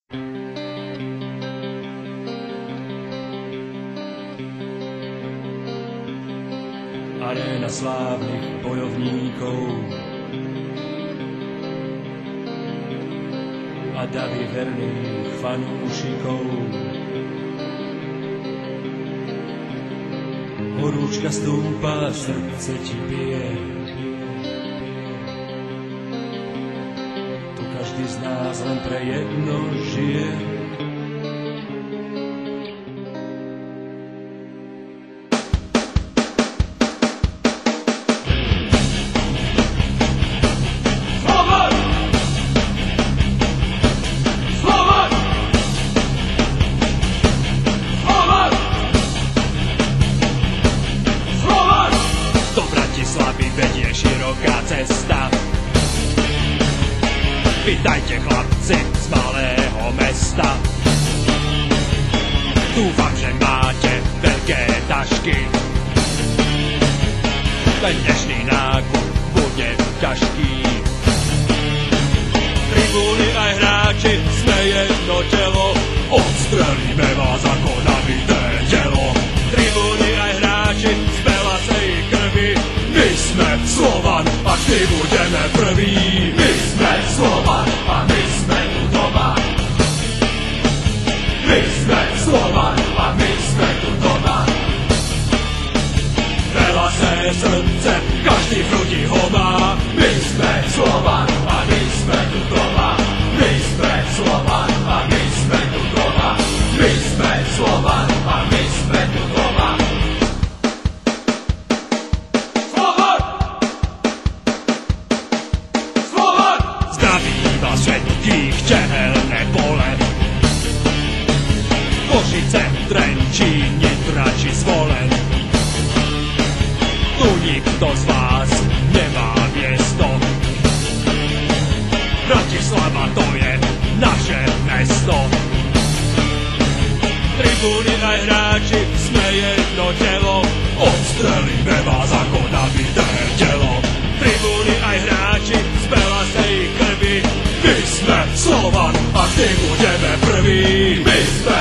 Aréna slávnych bojovníkov a davy verných fanúšikov. Horúčka stúpa, srdce ti bije. Tu každý z nás len pre jedno žije. Vedie široká cesta. Vítajte chlapci z malého mesta. Dúfam, že máte veľké tašky. Ten dnešný nákup bude ťažký. Tribúny aj hráči sme jedno telo. Odstrelíme vás ako nabité telo. Tribúny aj hráči z belasej krvi. My sme Slovan a vždy budeme prví. My sme Slovan a my sme tu doma. My sme Slovan a my sme tu doma. Veľa se srdce, každý v hrudi ho má. My sme Slovan a my sme tu doma. My sme Slovan a my sme tu doma. My sme Slovan a my sme tu doma. Všetkých tehelné pole. Košice, Trenčín, Nitra či Zvolen. Tu nikto z vás nemá miesto. Bratislava to je naše mesto. Tribúny aj hráči sme jedno telo. Odstrelíme vás ako nabité telo. Tribúny aj hráči z belasej krvi. My sme Slovan a vždy budeme prví. My sme